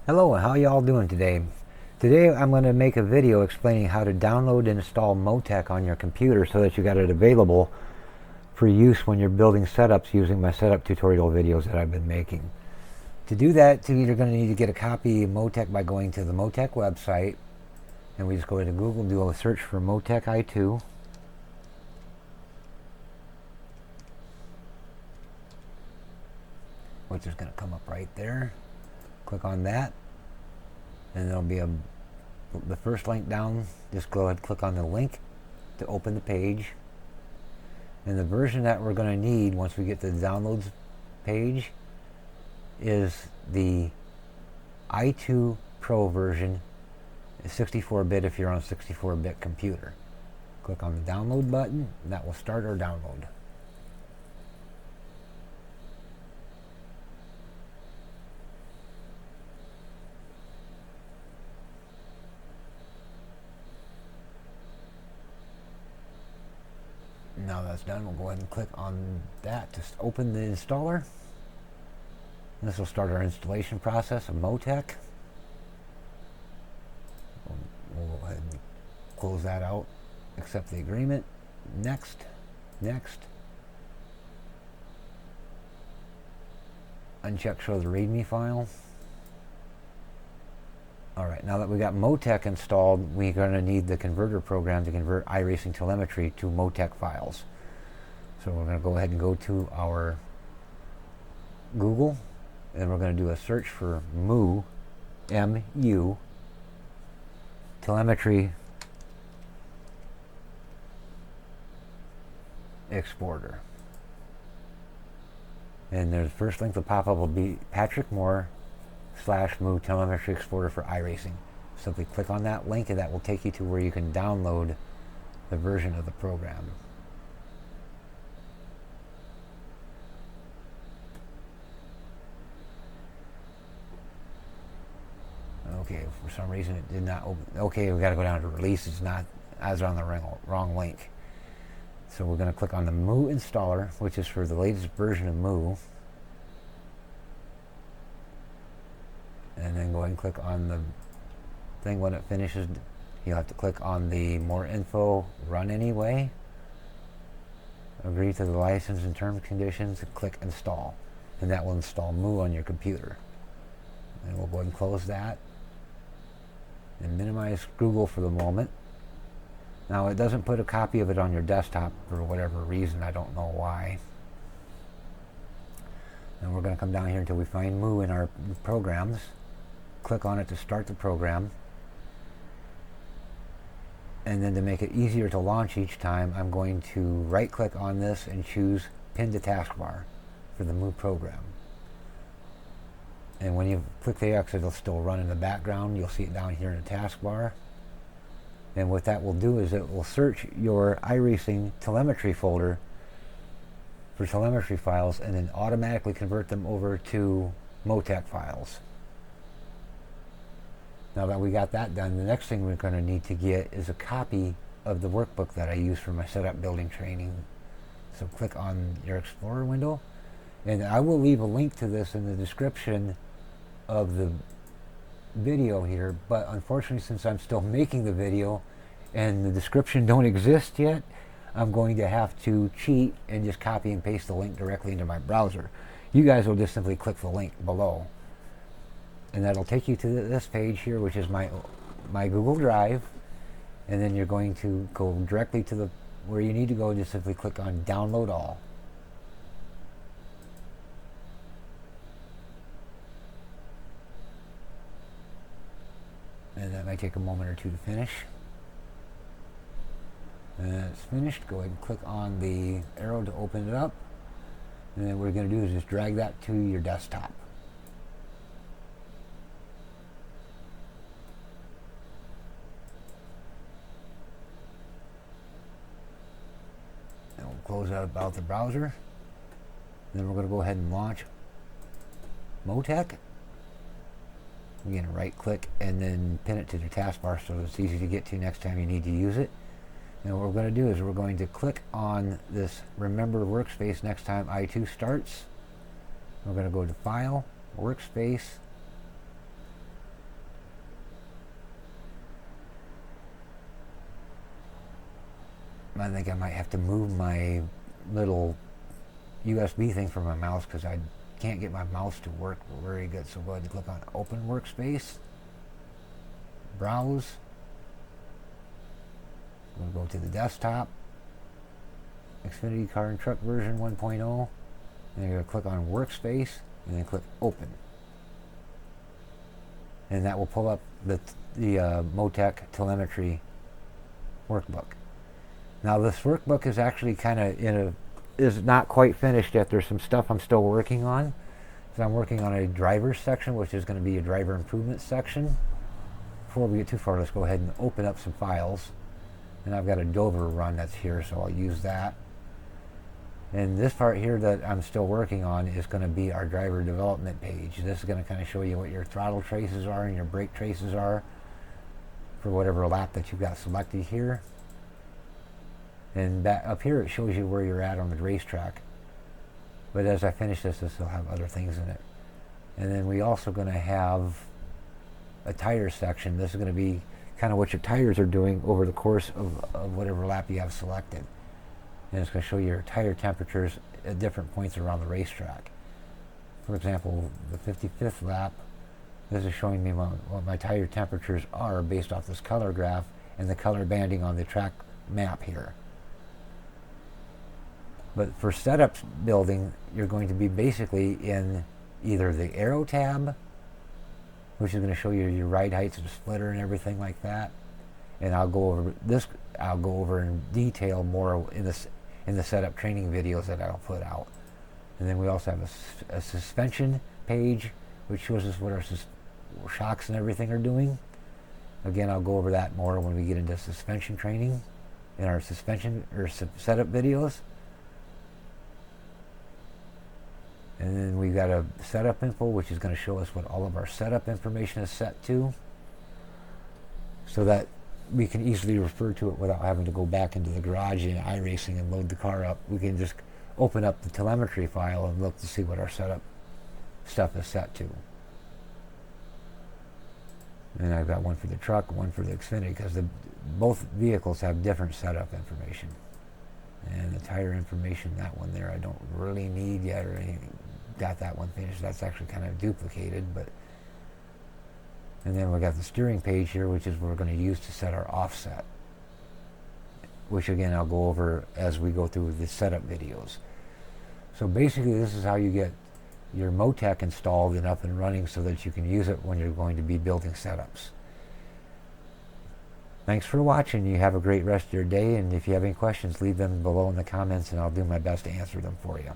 Hello, how y'all doing today? Today I'm going to make a video explaining how to download and install Motec on your computer so that you got it available for use when you're building setups using my setup tutorial videos that I've been making. To do that, you're going to need to get a copy of Motec by going to the Motec website, and we just go to Google and do a search for Motec i2. Which is going to come up right there. Click on that, and there'll be the first link down. Just go ahead and click on the link to open the page. And the version that we're going to need once we get to the downloads page is the i2 Pro version, 64-bit if you're on a 64-bit computer. Click on the download button, and that will start our download. Now that's done, we'll go ahead and click on that to open the installer. This will start our installation process of Motec. We'll go ahead and close that out, accept the agreement, next, next. Uncheck show the README file. Alright, now that we got Motec installed, we're going to need the converter program to convert iRacing telemetry to Motec files. So we're going to go ahead and go to our Google, and we're going to do a search for MU, M-U, telemetry exporter. And the first link to pop up will be Patrick Moore /MU telemetry exporter for iRacing. Simply click on that link and that will take you to where you can download the version of the program. Okay, for some reason it did not open. Okay, we got to go down to release. It's not, I was on the wrong link. So we're going to click on the MU installer, which is for the latest version of MU. And then go ahead and click on the thing. When it finishes, you'll have to click on the more info, run anyway, agree to the license and terms and conditions, and click install. And that will install MU on your computer. And we'll go ahead and close that and minimize Google for the moment. Now it doesn't put a copy of it on your desktop for whatever reason, I don't know why. And we're going to come down here until we find MU in our programs. Click on it to start the program. And then to make it easier to launch each time, I'm going to right click on this and choose Pin to Taskbar for the MU program. And when you click the X, it'll still run in the background. You'll see it down here in the taskbar. And what that will do is it will search your iRacing telemetry folder for telemetry files and then automatically convert them over to Motec files. Now that we got that done, the next thing we're going to need to get is a copy of the workbook that I use for my setup building training. So click on your Explorer window, and I will leave a link to this in the description of the video here, but unfortunately since I'm still making the video and the description don't exist yet, I'm going to have to cheat and just copy and paste the link directly into my browser. You guys will just simply click the link below, and that'll take you to this page here, which is my Google Drive. And then you're going to go directly to where you need to go and just simply click on Download All. And that might take a moment or two to finish. And then it's finished. Go ahead and click on the arrow to open it up. And then what we're going to do is just drag that to your desktop. And we'll close out about the browser. And then we're going to go ahead and launch Motec. Again, right click and then pin it to the taskbar so it's easy to get to next time you need to use it. And what we're going to do is we're going to click on this Remember Workspace next time i2 starts. We're going to go to File, Workspace, I think I might have to move my little USB thing for my mouse because I can't get my mouse to work very good. So go ahead and click on Open Workspace, Browse. We'll go to the desktop, Xfinity Car and Truck version 1.0, and you're going to click on Workspace and then click Open. And that will pull up the Motec telemetry workbook. Now this workbook is actually kind of is not quite finished yet. There's some stuff I'm still working on. So I'm working on a driver section, which is going to be a driver improvement section. Before we get too far, let's go ahead and open up some files. And I've got a Dover run that's here, so I'll use that. And this part here that I'm still working on is going to be our driver development page. This is going to kind of show you what your throttle traces are and your brake traces are for whatever lap that you've got selected here. And back up here it shows you where you're at on the racetrack. But as I finish this will have other things in it. And then we also going to have a tire section. This is going to be kind of what your tires are doing over the course of whatever lap you have selected. And it's going to show you your tire temperatures at different points around the racetrack. For example, the 55th lap, this is showing me what my tire temperatures are based off this color graph and the color banding on the track map here. But for setup building, you're going to be basically in either the aero tab, which is going to show you your ride heights of the splitter and everything like that. And I'll go over this. I'll go over in detail more in the setup training videos that I'll put out. And then we also have a suspension page, which shows us what our shocks and everything are doing. Again, I'll go over that more when we get into suspension training in our suspension or setup videos. And then we've got a setup info, which is going to show us what all of our setup information is set to, so that we can easily refer to it without having to go back into the garage in iRacing and load the car up. We can just open up the telemetry file and look to see what our setup stuff is set to. And I've got one for the truck, one for the Xfinity, because both vehicles have different setup information. And the tire information, that one there I don't really need yet or anything. Got that one finished. That's actually kind of duplicated, but. And then we got the steering page here, which is what we're going to use to set our offset, which again I'll go over as we go through the setup videos. So basically this is how you get your Motec installed and up and running so that you can use it when you're going to be building setups. Thanks for watching. You have a great rest of your day, and if you have any questions, leave them below in the comments and I'll do my best to answer them for you.